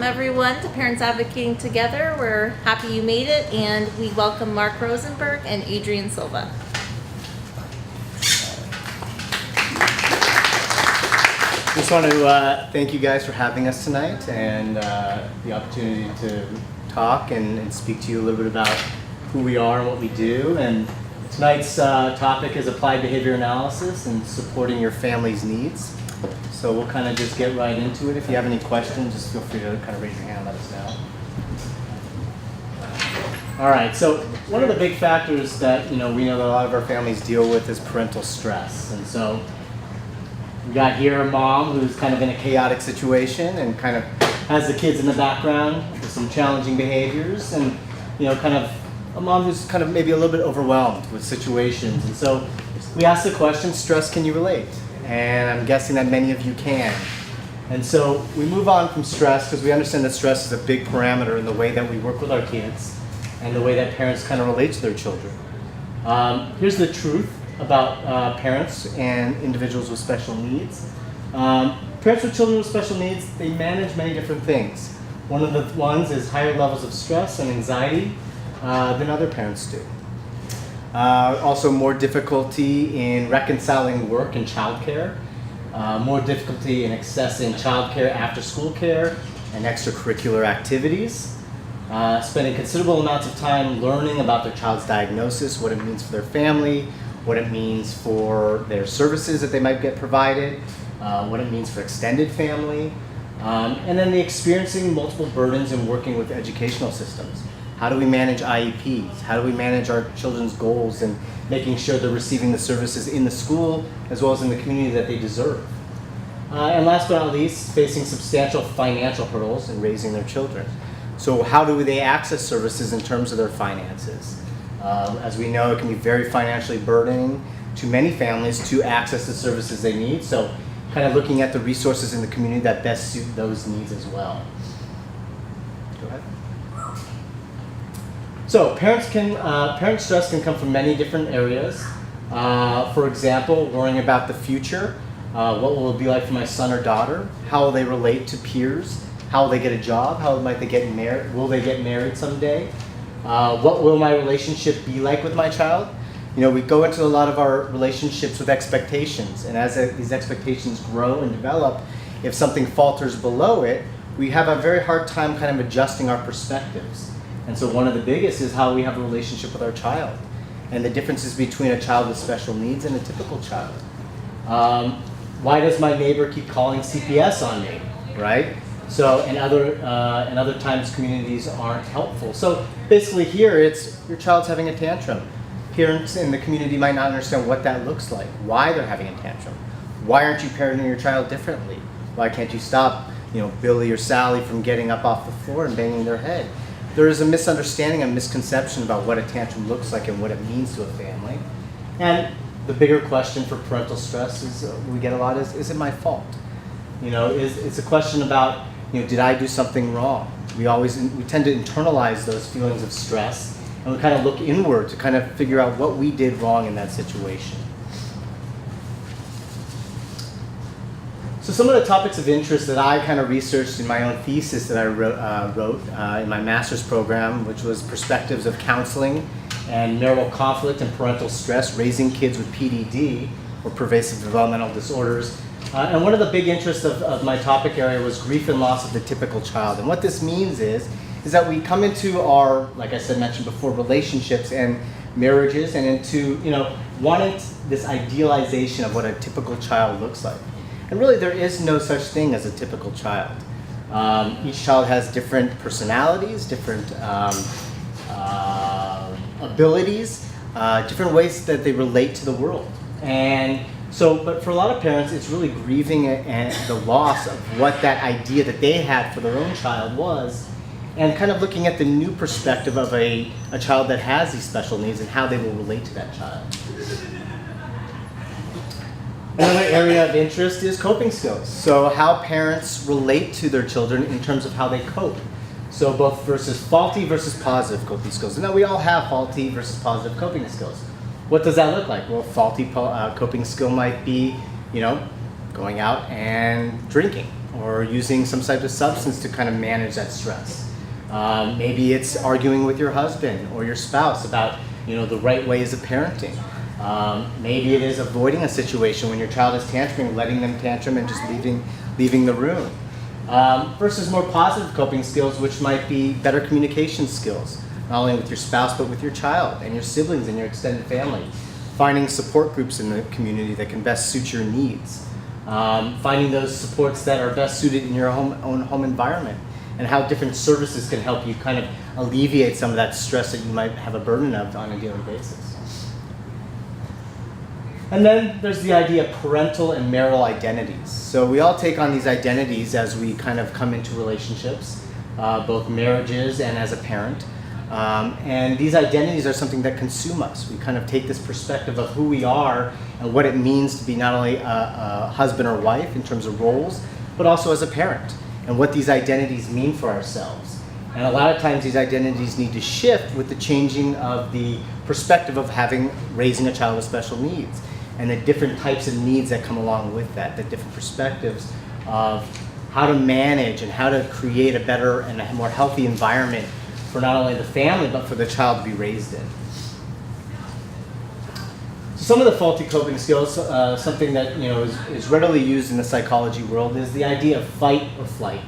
welcome everyone to Parents Advocating Together. We're happy you made it, and we welcome Mark Rosenberg and Adrian Silva. Just want to thank you guys for having us tonight and the opportunity to talk and speak to you a little bit about who we are and what we do. And tonight's topic is applied behavior analysis and supporting your family's needs. So we'll kind of just get right into it. If you have any questions, just feel free to kind of raise your hand and let us know. All right, so one of the big factors that we know that a lot of our families deal with is parental stress. And so we got here a mom who's kind of in a chaotic situation and kind of has the kids in the background with some challenging behaviors, and kind of a mom who's kind of maybe a little bit overwhelmed with situations. And so we asked the question, stress, can you relate? And I'm guessing that many of you can. And so we move on from stress because we understand that stress is a big parameter in the way that we work with our kids and the way that parents kind of relate to their children. Here's the truth about parents and individuals with special needs. Parents with children with special needs, they manage many different things. One of the ones is higher levels of stress and anxiety than other parents do. Also more difficulty in reconciling work and childcare, more difficulty in accessing childcare, after school care, and extracurricular activities. Spending considerable amounts of time learning about their child's diagnosis, what it means for their family, what it means for their services that they might get provided, what it means for extended family, and then the experiencing multiple burdens in working with educational systems. How do we manage IEPs? How do we manage our children's goals and making sure they're receiving the services in the school as well as in the community that they deserve? And last but not least, facing substantial financial hurdles in raising their children. So how do they access services in terms of their finances? As we know, it can be very financially burdening to many families to access the services they need. So kind of looking at the resources in the community that best suit those needs as well. Go ahead. So parent stress can come from many different areas. For example, worrying about the future. What will it be like for my son or daughter? How will they relate to peers? How will they get a job? How might they get married? Will they get married someday? What will my relationship be like with my child? We go into a lot of our relationships with expectations, and as these expectations grow and develop, if something falters below it, we have a very hard time kind of adjusting our perspectives. And so one of the biggest is how we have a relationship with our child and the differences between a child with special needs and a typical child. Why does my neighbor keep calling CPS on me, right? So, and other times communities aren't helpful. So basically here it's your child's having a tantrum. Parents in the community might not understand what that looks like, why they're having a tantrum. Why aren't you parenting your child differently? Why can't you stop, Billy or Sally from getting up off the floor and banging their head? There is a misunderstanding and misconception about what a tantrum looks like and what it means to a family. And the bigger question for parental stress is we get a lot is it my fault? It's a question about, did I do something wrong? We tend to internalize those feelings of stress, and we kind of look inward to kind of figure out what we did wrong in that situation. So some of the topics of interest that I kind of researched in my own thesis that I wrote in my master's program, which was Perspectives of Counseling and Marital Conflict and Parental Stress, Raising Kids with PDD, or Pervasive Developmental Disorders. And one of the big interests of my topic area was grief and loss of the typical child. And what this means is that we come into our, like I mentioned before, relationships and marriages and into, wanting this idealization of what a typical child looks like. And really there is no such thing as a typical child. Each child has different personalities, different abilities, different ways that they relate to the world. And so, but for a lot of parents, it's really grieving the loss of what that idea that they had for their own child was, and kind of looking at the new perspective of a child that has these special needs and how they will relate to that child. Another area of interest is coping skills. So how parents relate to their children in terms of how they cope. So both versus faulty versus positive coping skills. And now we all have faulty versus positive coping skills. What does that look like? Well, faulty coping skill might be, going out and drinking, or using some type of substance to kind of manage that stress. Maybe it's arguing with your husband or your spouse about the right ways of parenting. Maybe it is avoiding a situation when your child is tantruming, letting them tantrum and just leaving the room. Versus more positive coping skills, which might be better communication skills, not only with your spouse but with your child and your siblings and your extended family. Finding support groups in the community that can best suit your needs. Finding those supports that are best suited in your own home environment, and how different services can help you kind of alleviate some of that stress that you might have a burden of on a daily basis. And then there's the idea of parental and marital identities. So we all take on these identities as we kind of come into relationships, both marriages and as a parent. And these identities are something that consume us. We kind of take this perspective of who we are and what it means to be not only a husband or wife in terms of roles, but also as a parent, and what these identities mean for ourselves. And a lot of times these identities need to shift with the changing of the perspective of raising a child with special needs, and the different types of needs that come along with that, the different perspectives of how to manage and how to create a better and a more healthy environment for not only the family, but for the child to be raised in. So some of the faulty coping skills, something that is readily used in the psychology world, is the idea of fight or flight.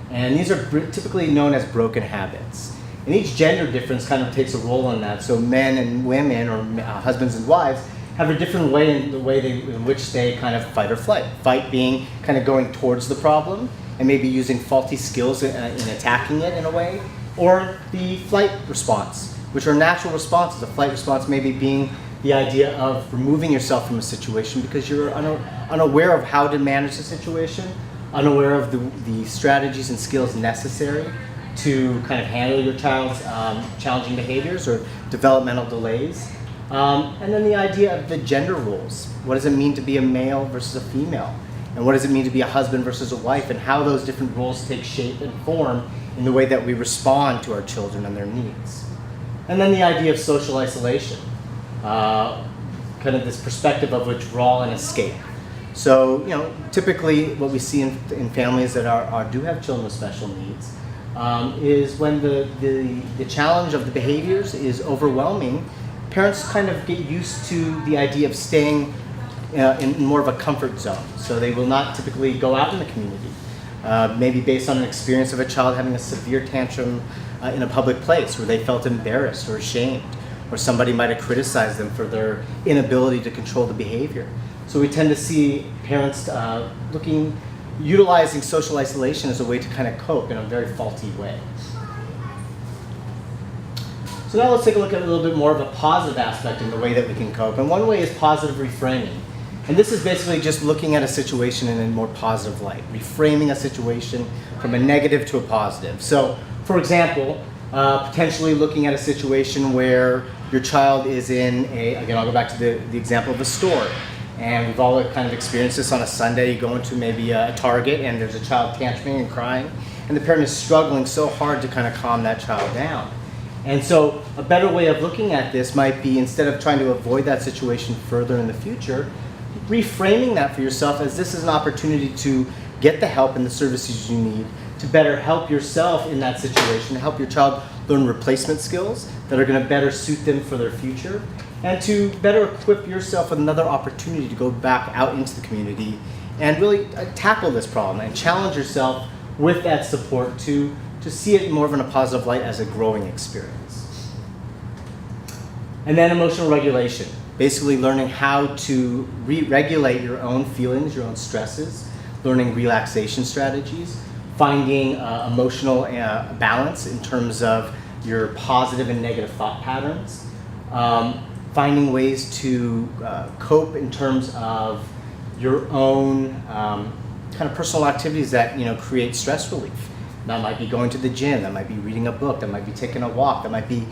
And these are typically known as broken habits. And each gender difference kind of takes a role in that. So men and women, or husbands and wives, have a different way in which they kind of fight or flight. Fight being kind of going towards the problem and maybe using faulty skills in attacking it in a way. Or the flight response, which are natural responses. The flight response maybe being the idea of removing yourself from a situation because you're unaware of how to manage the situation, unaware of the strategies and skills necessary to kind of handle your child's challenging behaviors or developmental delays. And then the idea of the gender roles. What does it mean to be a male versus a female? And what does it mean to be a husband versus a wife? And how those different roles take shape and form in the way that we respond to our children and their needs. And then the idea of social isolation, kind of this perspective of withdrawal and escape. So, typically what we see in families that do have children with special needs is when the challenge of the behaviors is overwhelming, parents kind of get used to the idea of staying in more of a comfort zone. So they will not typically go out in the community. Maybe based on an experience of a child having a severe tantrum in a public place where they felt embarrassed or ashamed, or somebody might have criticized them for their inability to control the behavior. So we tend to see parents utilizing social isolation as a way to kind of cope in a very faulty way. So now let's take a look at a little bit more of a positive aspect in the way that we can cope. And one way is positive reframing. And this is basically just looking at a situation in a more positive light, reframing a situation from a negative to a positive. So, for example, potentially looking at a situation where your child is again, I'll go back to the example of a store. And we've all kind of experienced this on a Sunday. You go into maybe a Target and there's a child tantruming and crying, and the parent is struggling so hard to kind of calm that child down. And so a better way of looking at this might be, instead of trying to avoid that situation further in the future, reframing that for yourself as this is an opportunity to get the help and the services you need to better help yourself in that situation, to help your child learn replacement skills that are going to better suit them for their future, and to better equip yourself with another opportunity to go back out into the community and really tackle this problem and challenge yourself with that support to see it more of in a positive light as a growing experience. And then emotional regulation. Basically learning how to regulate your own feelings, your own stresses, learning relaxation strategies, finding emotional balance in terms of your positive and negative thought patterns, finding ways to cope in terms of your own kind of personal activities that create stress relief. That might be going to the gym, that might be reading a book, that might be taking a walk, that might be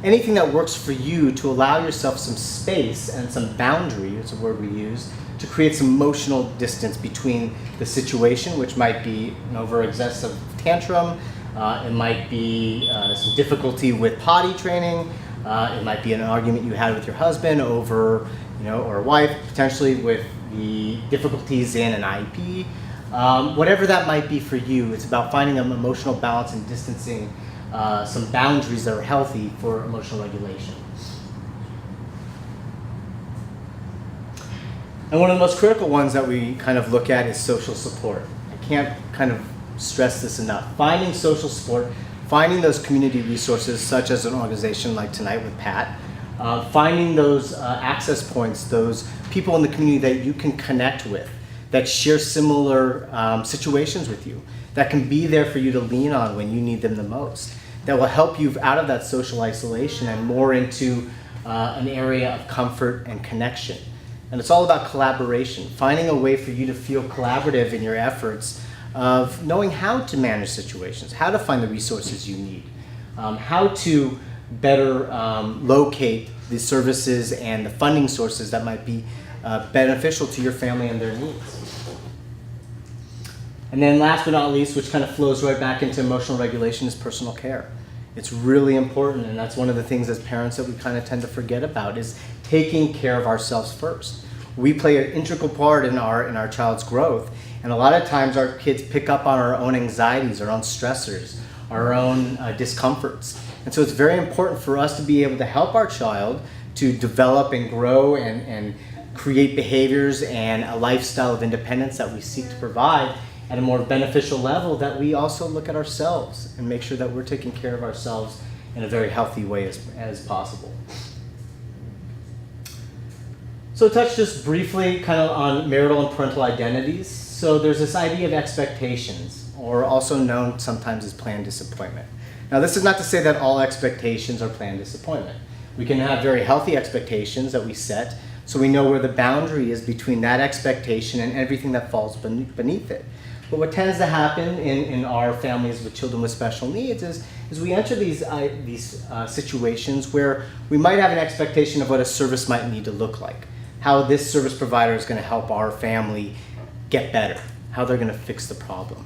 anything that works for you to allow yourself some space and some boundary, is a word we use, to create some emotional distance between the situation, which might be an over-excessive tantrum, it might be some difficulty with potty training, it might be an argument you had with your husband over, or wife, potentially with the difficulties in an IEP, Whatever that might be for you, it's about finding an emotional balance and distancing some boundaries that are healthy for emotional regulation. And one of the most critical ones that we kind of look at is social support. I can't kind of stress this enough. Finding social support, finding those community resources such as an organization like Tonight with Pat, finding those access points, those people in the community that you can connect with, that share similar situations with you, that can be there for you to lean on when you need them the most, that will help you out of that social isolation and more into an area of comfort and connection. And it's all about collaboration, finding a way for you to feel collaborative in your efforts of knowing how to manage situations, how to find the resources you need, how to better locate the services and the funding sources that might be beneficial to your family and their needs. And then last but not least, which kind of flows right back into emotional regulation, is personal care. It's really important, and that's one of the things as parents that we kind of tend to forget about, is taking care of ourselves first. We play an integral part in our child's growth, and a lot of times our kids pick up on our own anxieties, our own stressors, our own discomforts. And so it's very important for us to be able to help our child to develop and grow and create behaviors and a lifestyle of independence that we seek to provide at a more beneficial level, that we also look at ourselves and make sure that we're taking care of ourselves in a very healthy way as possible. So touch just briefly kind of on marital and parental identities. So there's this idea of expectations, or also known sometimes as planned disappointment. Now this is not to say that all expectations are planned disappointment. We can have very healthy expectations that we set, so we know where the boundary is between that expectation and everything that falls beneath it. But what tends to happen in our families with children with special needs is we enter these situations where we might have an expectation of what a service might need to look like, how this service provider is going to help our family get better, how they're going to fix the problem,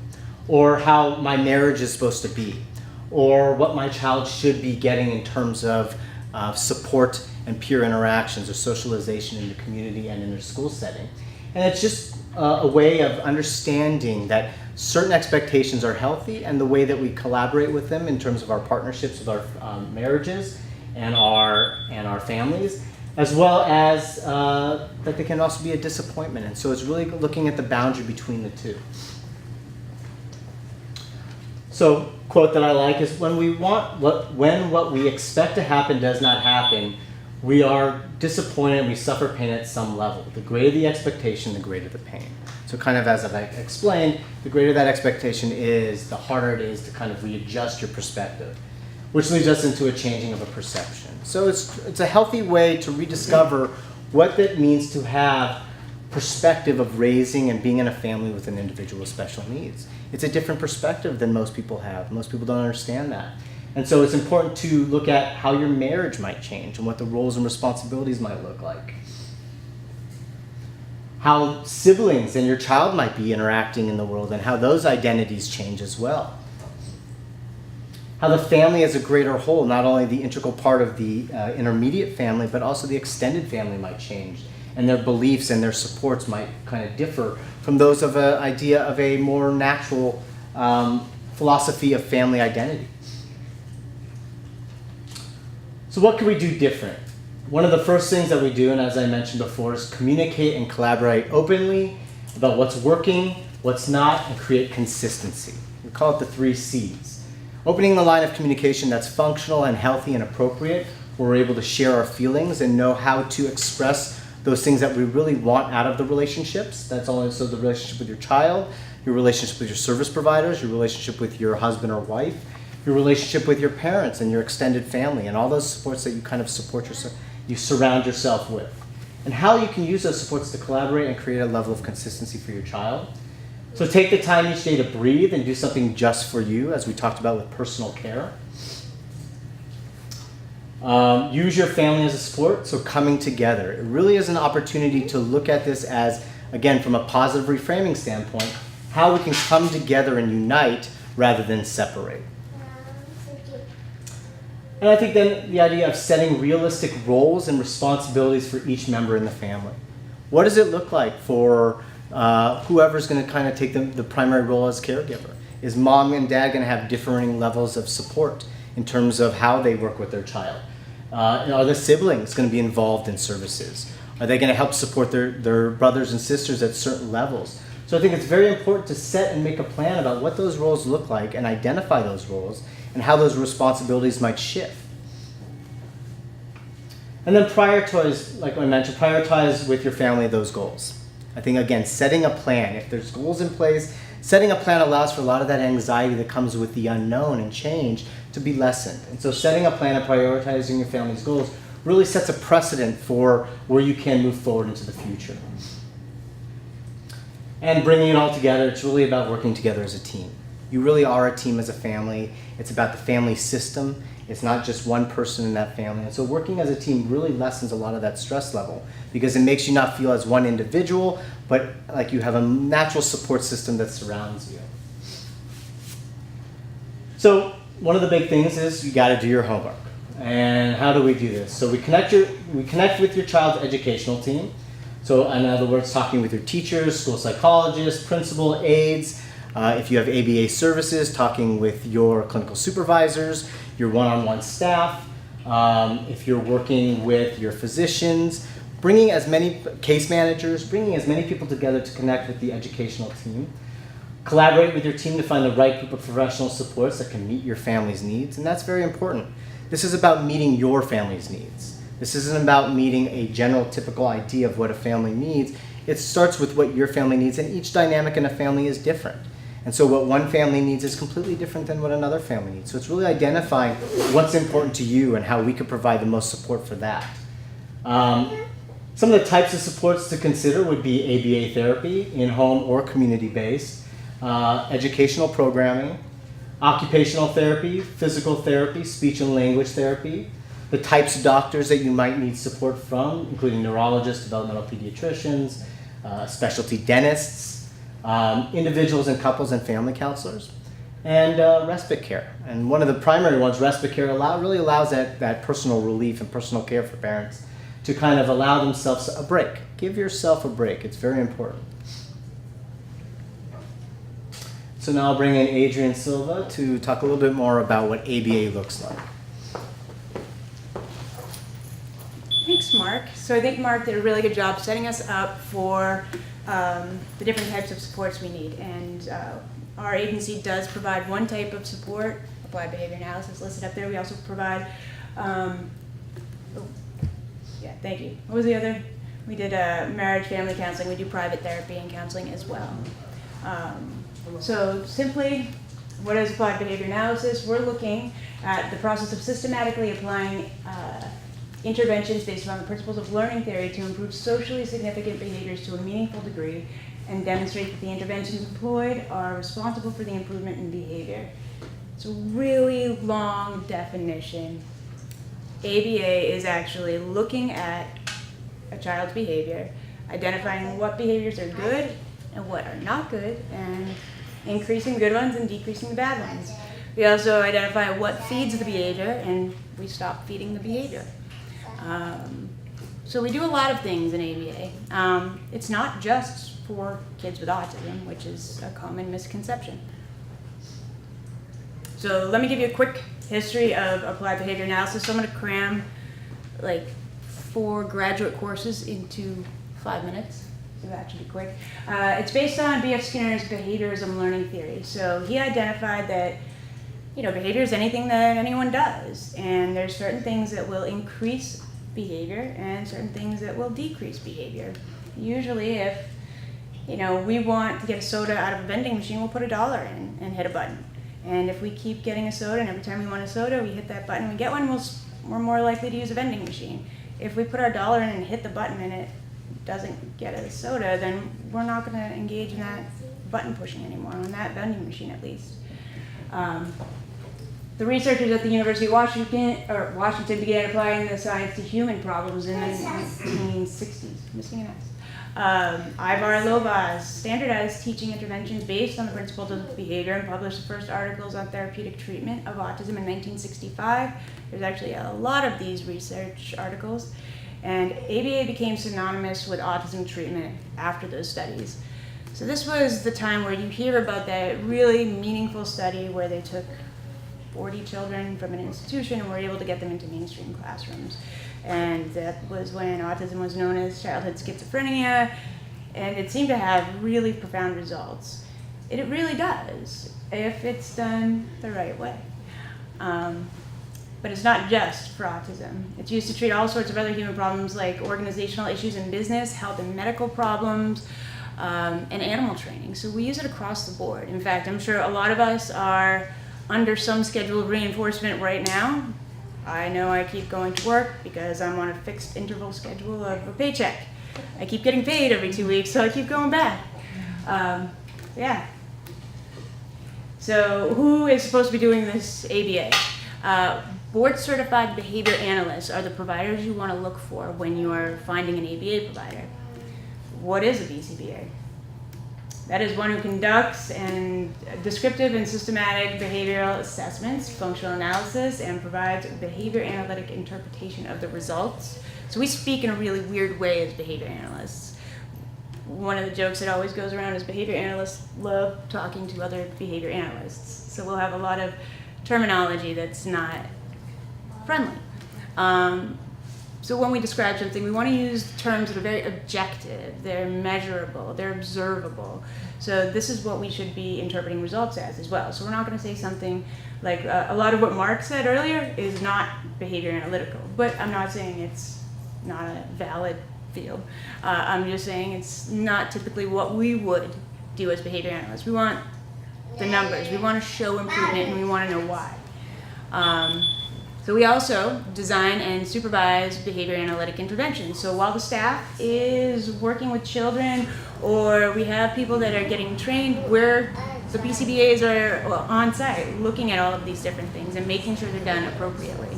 or how my marriage is supposed to be, or what my child should be getting in terms of support and peer interactions or socialization in the community and in their school setting. And it's just a way of understanding that certain expectations are healthy, and the way that we collaborate with them in terms of our partnerships with our marriages and our families, as well as that they can also be a disappointment. And so it's really looking at the boundary between the two. So, quote that I like is, when what we expect to happen does not happen, we are disappointed and we suffer pain at some level. The greater the expectation, the greater the pain. So kind of as I explained, the greater that expectation is, the harder it is to kind of readjust your perspective, which leads us into a changing of a perception. So it's a healthy way to rediscover what it means to have perspective of raising and being in a family with an individual with special needs. It's a different perspective than most people have. Most people don't understand that. And so it's important to look at how your marriage might change and what the roles and responsibilities might look like. How siblings and your child might be interacting in the world, and how those identities change as well. How the family as a greater whole, not only the integral part of the intermediate family, but also the extended family might change, and their beliefs and their supports might kind of differ from those of an idea of a more natural philosophy of family identity. So what can we do different? One of the first things that we do, and as I mentioned before, is communicate and collaborate openly about what's working, what's not, and create consistency. We call it the 3 C's. Opening the line of communication that's functional and healthy and appropriate, where we're able to share our feelings and know how to express those things that we really want out of the relationships. That's also the relationship with your child, your relationship with your service providers, your relationship with your husband or wife, your relationship with your parents and your extended family, and all those supports that you kind of you surround yourself with. And how you can use those supports to collaborate and create a level of consistency for your child. So take the time each day to breathe and do something just for you, as we talked about with personal care. Use your family as a support, so coming together. It really is an opportunity to look at this as, again, from a positive reframing standpoint, how we can come together and unite rather than separate. And I think then the idea of setting realistic roles and responsibilities for each member in the family. What does it look like for whoever's going to kind of take the primary role as caregiver? Is mom and dad going to have differing levels of support in terms of how they work with their child? Are the siblings going to be involved in services? Are they going to help support their brothers and sisters at certain levels? So I think it's very important to set and make a plan about what those roles look like and identify those roles and how those responsibilities might shift. And then prioritize, like I mentioned, prioritize with your family those goals. I think, again, setting a plan. If there's goals in place, setting a plan allows for a lot of that anxiety that comes with the unknown and change to be lessened. And so setting a plan and prioritizing your family's goals really sets a precedent for where you can move forward into the future. And bringing it all together, it's really about working together as a team. You really are a team as a family. It's about the family system. It's not just one person in that family. And so working as a team really lessens a lot of that stress level because it makes you not feel as one individual, but like you have a natural support system that surrounds you. So one of the big things is you got to do your homework. And how do we do this? So we connect with your child's educational team. So in other words, talking with your teachers, school psychologists, principal, aides. If you have ABA services, talking with your clinical supervisors, your one-on-one staff. If you're working with your physicians, bringing as many case managers, bringing as many people together to connect with the educational team. Collaborate with your team to find the right group of professional supports that can meet your family's needs, and that's very important. This is about meeting your family's needs. This isn't about meeting a general typical idea of what a family needs. It starts with what your family needs, and each dynamic in a family is different. And so what one family needs is completely different than what another family needs. So it's really identifying what's important to you and how we could provide the most support for that. Some of the types of supports to consider would be ABA therapy, in-home or community-based, educational programming, occupational therapy, physical therapy, speech and language therapy, the types of doctors that you might need support from, including neurologists, developmental pediatricians, specialty dentists, individuals and couples and family counselors, and respite care. And one of the primary ones, respite care, really allows that personal relief and personal care for parents to kind of allow themselves a break. Give yourself a break. It's very important. So now I'll bring in Adrian Silva to talk a little bit more about what ABA looks like. Thanks, Mark. So I think Mark did a really good job setting us up for the different types of supports we need. And our agency does provide one type of support, applied behavior analysis listed up there. We also provide, thank you. What was the other? We did marriage, family counseling. We do private therapy and counseling as well. So simply, what is applied behavior analysis? We're looking at the process of systematically applying interventions based on the principles of learning theory to improve socially significant behaviors to a meaningful degree and demonstrate that the interventions employed are responsible for the improvement in behavior. It's a really long definition. ABA is actually looking at a child's behavior, identifying what behaviors are good and what are not good, and increasing good ones and decreasing the bad ones. We also identify what feeds the behavior, and we stop feeding the behavior. So we do a lot of things in ABA. It's not just for kids with autism, which is a common misconception. So let me give you a quick history of applied behavior analysis. So I'm going to cram like 4 graduate courses into 5 minutes. So that should be quick. It's based on B.F. Skinner's behaviorism learning theory. So he identified that behavior is anything that anyone does, and there's certain things that will increase behavior and certain things that will decrease behavior. Usually if we want to get a soda out of a vending machine, we'll put $1 in and hit a button. And if we keep getting a soda, and every time we want a soda, we hit that button, we get one, we're more likely to use a vending machine. If we put our $1 in and hit the button and it doesn't get a soda, then we're not going to engage in that button pushing anymore, on that vending machine at least. The researchers at the University of Washington began applying the science to human problems in the 1960s. Missing an S. Ivar Lovaas standardized teaching interventions based on the principles of behavior and published the first articles on therapeutic treatment of autism in 1965. There's actually a lot of these research articles, and ABA became synonymous with autism treatment after those studies. So this was the time where you hear about that really meaningful study where they took 40 children from an institution and were able to get them into mainstream classrooms. And that was when autism was known as childhood schizophrenia, and it seemed to have really profound results. And it really does, if it's done the right way. But it's not just for autism. It's used to treat all sorts of other human problems like organizational issues in business, health and medical problems, and animal training. So we use it across the board. In fact, I'm sure a lot of us are under some scheduled reinforcement right now. I know I keep going to work because I'm on a fixed interval schedule of a paycheck. I keep getting paid every 2 weeks, so I keep going back. Yeah. So who is supposed to be doing this ABA? Board certified behavior analysts are the providers you want to look for when you are finding an ABA provider. What is a BCBA? That is one who conducts descriptive and systematic behavioral assessments, functional analysis, and provides behavior analytic interpretation of the results. So we speak in a really weird way as behavior analysts. One of the jokes that always goes around is behavior analysts love talking to other behavior analysts. So we'll have a lot of terminology that's not friendly. So when we describe something, we want to use terms that are very objective, they're measurable, they're observable. So this is what we should be interpreting results as well. So we're not going to say something like a lot of what Mark said earlier is not behavior analytical, but I'm not saying it's not a valid field. I'm just saying it's not typically what we would do as behavior analysts. We want the numbers, we want to show improvement, and we want to know why. So we also design and supervise behavior analytic interventions. So while the staff is working with children, or we have people that are getting trained, the BCBAs are on site looking at all of these different things and making sure they're done appropriately.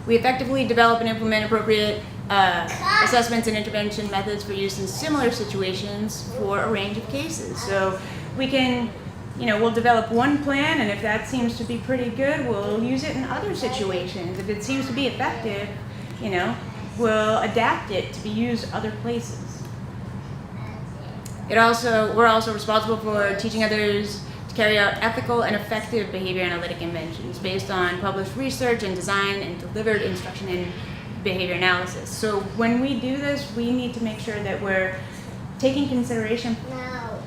We effectively develop and implement appropriate assessments and intervention methods for use in similar situations for a range of cases. So we can, we'll develop one plan, and if that seems to be pretty good, we'll use it in other situations. If it seems to be effective, we'll adapt it to be used other places. We're also responsible for teaching others to carry out ethical and effective behavior analytic interventions based on published research and design and delivered instruction in behavior analysis. So when we do this, we need to make sure that we're taking consideration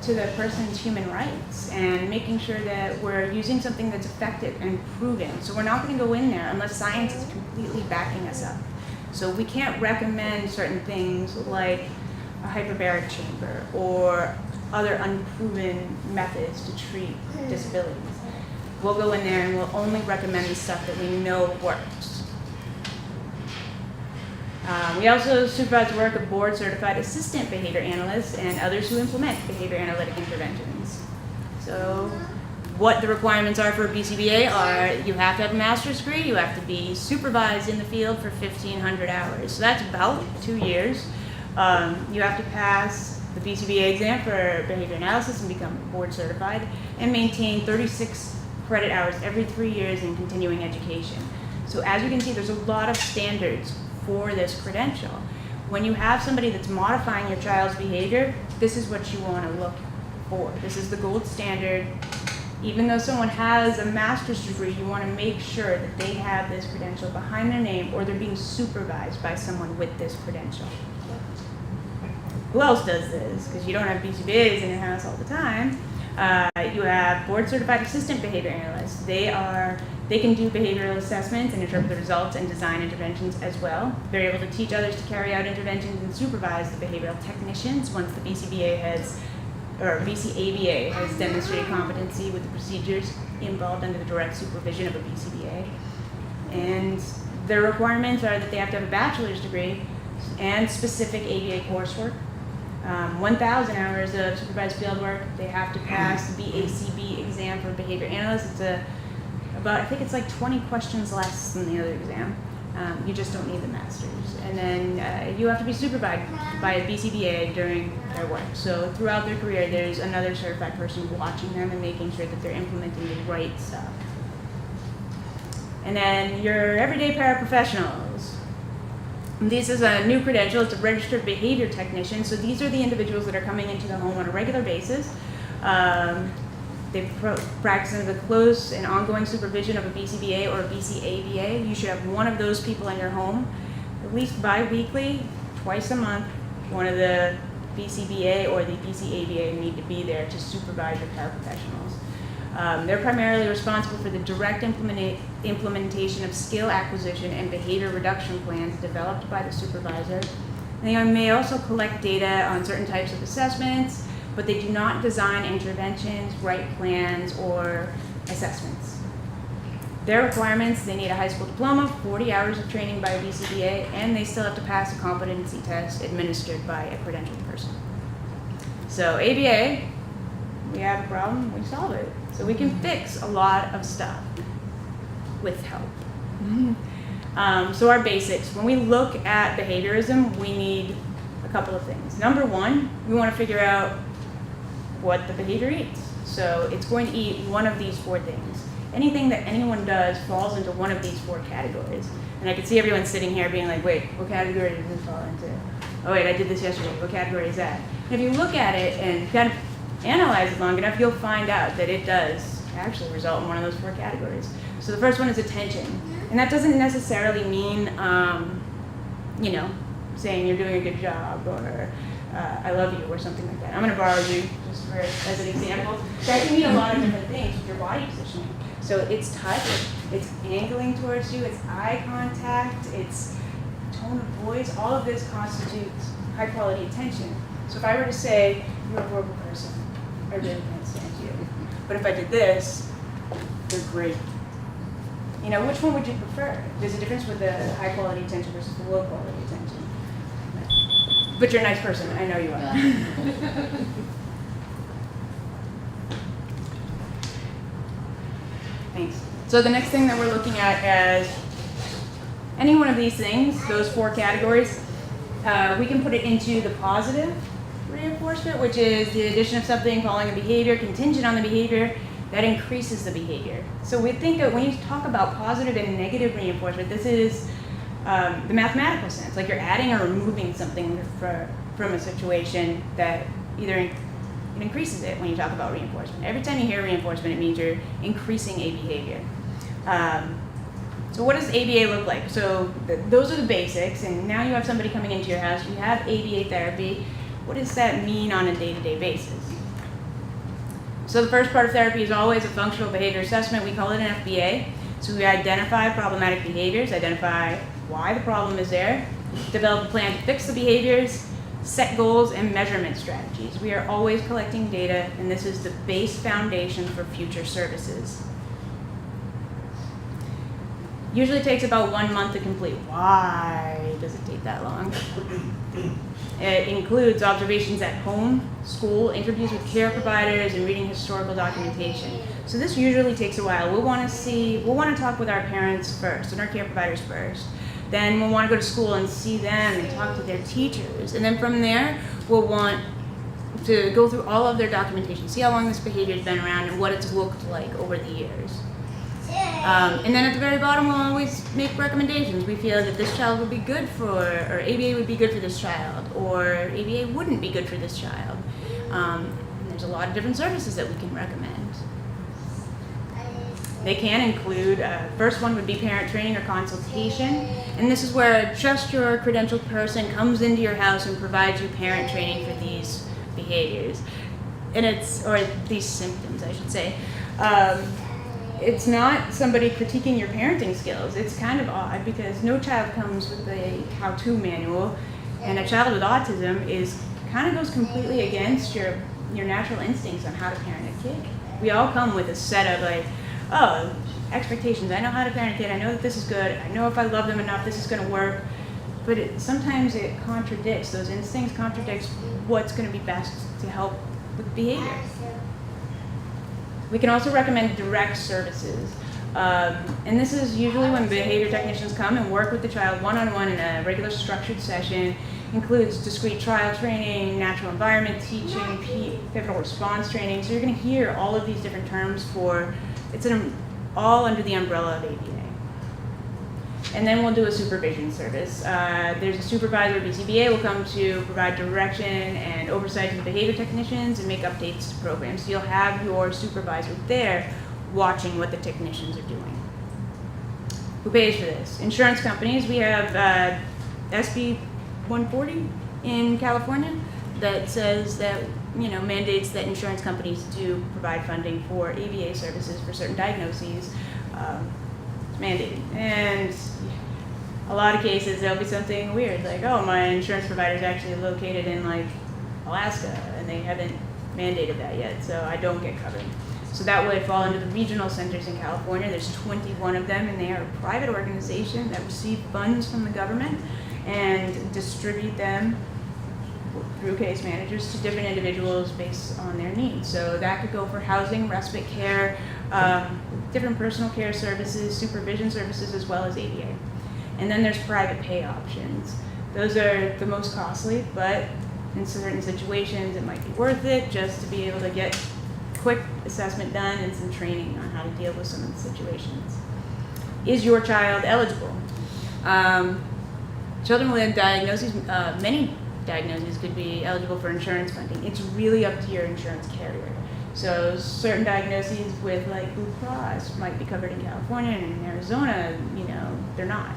to the person's human rights and making sure that we're using something that's effective and proven. So we're not going to go in there unless science is completely backing us up. So we can't recommend certain things like a hyperbaric chamber or other unproven methods to treat disabilities. We'll go in there and we'll only recommend the stuff that we know works. We also supervise the work of board-certified assistant behavior analysts and others who implement behavior analytic interventions. So what the requirements are for a BCBA are you have to have a master's degree, you have to be supervised in the field for 1,500 hours. So that's about 2 years. You have to pass the BCBA exam for behavior analysis and become board certified, and maintain 36 credit hours every 3 years in continuing education. So as you can see, there's a lot of standards for this credential. When you have somebody that's modifying your child's behavior, this is what you want to look for. This is the gold standard. Even though someone has a master's degree, you want to make sure that they have this credential behind their name, or they're being supervised by someone with this credential. Who else does this? Because you don't have BCBAs in your house all the time. You have board certified assistant behavior analysts. They can do behavioral assessments and interpret the results and design interventions as well. They're able to teach others to carry out interventions and supervise the behavioral technicians once the BCBA BCABA has demonstrated competency with the procedures involved under the direct supervision of a BCBA. And their requirements are that they have to have a bachelor's degree and specific ABA coursework. 1,000 hours of supervised field work. They have to pass the BACB exam for behavior analysts. I think it's like 20 questions less than the other exam. You just don't need the master's. And then you have to be supervised by a BCBA during their work. So throughout their career, there's another certified person watching them and making sure that they're implementing the right stuff. And then your everyday paraprofessionals. This is a new credential. It's a registered behavior technician. So these are the individuals that are coming into the home on a regular basis. They practice under the close and ongoing supervision of a BCBA or a BCABA. You should have one of those people in your home, at least bi-weekly, twice a month. One of the BCBA or the BCABA need to be there to supervise your paraprofessionals. They're primarily responsible for the direct implementation of skill acquisition and behavior reduction plans developed by the supervisor. And they may also collect data on certain types of assessments, but they do not design interventions, write plans, or assessments. Their requirements: they need a high school diploma, 40 hours of training by a BCBA, and they still have to pass a competency test administered by a credentialed person. So ABA, we have a problem, we solve it. So we can fix a lot of stuff with help. So our basics: when we look at behaviorism, we need a couple of things. Number one, we want to figure out what the behavior eats. So it's going to eat one of these 4 things. Anything that anyone does falls into one of these 4 categories. And I can see everyone sitting here being like, wait, what category does this fall into? Oh wait, I did this yesterday, what category is that? And if you look at it and kind of analyze it long enough, you'll find out that it does actually result in one of those 4 categories. So the first one is attention. And that doesn't necessarily mean, saying you're doing a good job or I love you or something like that. I'm going to borrow you just as an example. That can mean a lot of different things with your body positioning. So it's touch, it's angling towards you, it's eye contact, it's tone of voice. All of this constitutes high quality attention. So if I were to say, you're a horrible person, I really can't stand you. But if I did this, you're great. Which one would you prefer? There's a difference with the high quality attention versus the low quality attention. But you're a nice person, I know you are. Thanks. So the next thing that we're looking at is any one of these things, those 4 categories, we can put it into the positive reinforcement, which is the addition of something following a behavior, contingent on the behavior, that increases the behavior. So we think that when you talk about positive and negative reinforcement, this is the mathematical sense, like you're adding or removing something from a situation that either it increases it when you talk about reinforcement. Every time you hear reinforcement, it means you're increasing a behavior. So what does ABA look like? So those are the basics, and now you have somebody coming into your house, you have ABA therapy. What does that mean on a day-to-day basis? So the first part of therapy is always a functional behavior assessment. We call it an FBA. So we identify problematic behaviors, identify why the problem is there, develop a plan to fix the behaviors, set goals, and measurement strategies. We are always collecting data, and this is the base foundation for future services. Usually takes about 1 month to complete. Why does it take that long? It includes observations at home, school, interviews with care providers, and reading historical documentation. So this usually takes a while. We'll want to talk with our parents first and our care providers first. Then we'll want to go to school and see them and talk to their teachers. And then from there, we'll want to go through all of their documentation, see how long this behavior has been around and what it's looked like over the years. And then at the very bottom, we'll always make recommendations. We feel that this child would be good for, or ABA would be good for this child, or ABA wouldn't be good for this child. And there's a lot of different services that we can recommend. They can include, first one would be parent training or consultation. And this is where just your credentialed person comes into your house and provides you parent training for these behaviors. And or these symptoms, I should say. It's not somebody critiquing your parenting skills. It's kind of odd because no child comes with a how-to manual, and a child with autism kind of goes completely against your natural instincts on how to parent a kid. We all come with a set of expectations. I know how to parent a kid. I know that this is good. I know if I love them enough, this is going to work. But sometimes it contradicts. Those instincts contradicts what's going to be best to help with behavior. We can also recommend direct services. And this is usually when behavior technicians come and work with the child one-on-one in a regular structured session. Includes discrete trial training, natural environment teaching, pivotal response training. So you're going to hear all of these different terms all under the umbrella of ABA. And then we'll do a supervision service. There's a supervisor, BCBA, will come to provide direction and oversight to the behavior technicians and make updates to programs. So you'll have your supervisor there watching what the technicians are doing. Who pays for this? Insurance companies. We have SB 140 in California that says that, mandates that insurance companies do provide funding for ABA services for certain diagnoses. It's mandated. And a lot of cases there'll be something weird, like, oh, my insurance provider is actually located in like Alaska and they haven't mandated that yet, so I don't get covered. So that would fall under the regional centers in California. There's 21 of them, and they are a private organization that receive funds from the government and distribute them through case managers to different individuals based on their needs. So that could go for housing, respite care, different personal care services, supervision services, as well as ABA. And then there's private pay options. Those are the most costly, but in certain situations it might be worth it just to be able to get quick assessment done and some training on how to deal with some of the situations. Is your child eligible? Children with diagnoses, many diagnoses could be eligible for insurance funding. It's really up to your insurance carrier. So certain diagnoses with like Blue Cross might be covered in California, and in Arizona, they're not.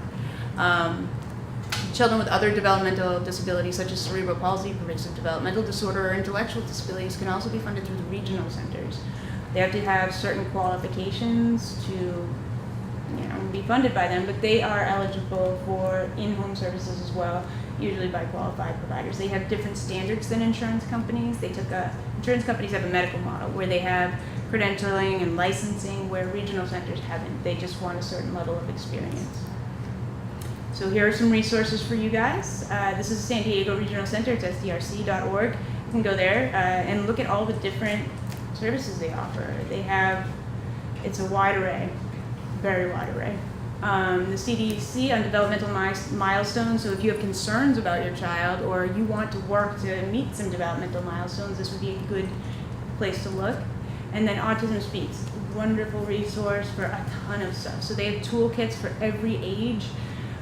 Children with other developmental disabilities such as cerebral palsy, progressive developmental disorder, or intellectual disabilities can also be funded through the regional centers. They have to have certain qualifications to be funded by them, but they are eligible for in-home services as well, usually by qualified providers. They have different standards than insurance companies. Insurance companies have a medical model where they have credentialing and licensing, where regional centers haven't. They just want a certain level of experience. So here are some resources for you guys. This is San Diego Regional Center. It's sdrc.org. You can go there and look at all the different services they offer. It's a wide array, very wide array. The CDC on developmental milestones. So if you have concerns about your child or you want to work to meet some developmental milestones, this would be a good place to look. And then Autism Speaks, wonderful resource for a ton of stuff. So they have toolkits for every age.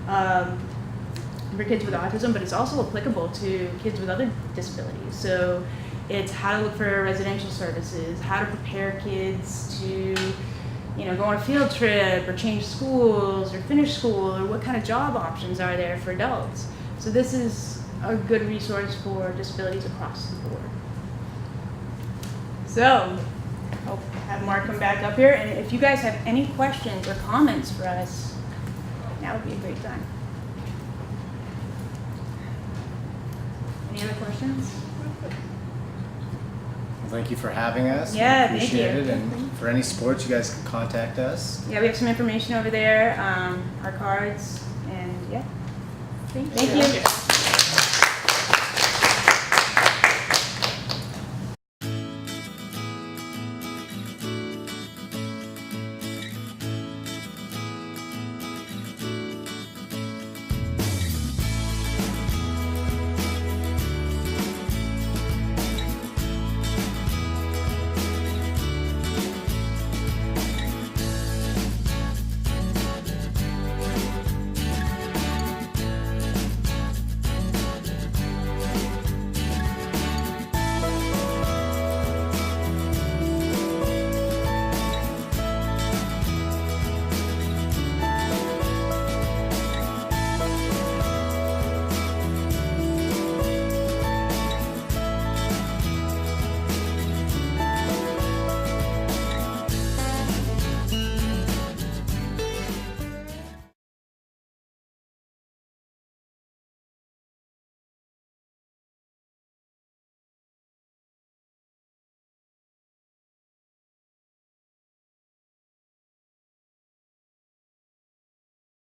For kids with autism, but it's also applicable to kids with other disabilities. So it's how to look for residential services, how to prepare kids to, go on a field trip or change schools or finish school, or what kind of job options are there for adults. So this is a good resource for disabilities across the board. So I'll have Mark come back up here, and if you guys have any questions or comments for us, that would be a great time. Any other questions? Well, thank you for having us. Yeah, We thank you. appreciate it. And for any sports, you guys can contact us. Yeah, we have some information over there, our cards, and yeah. Thank you.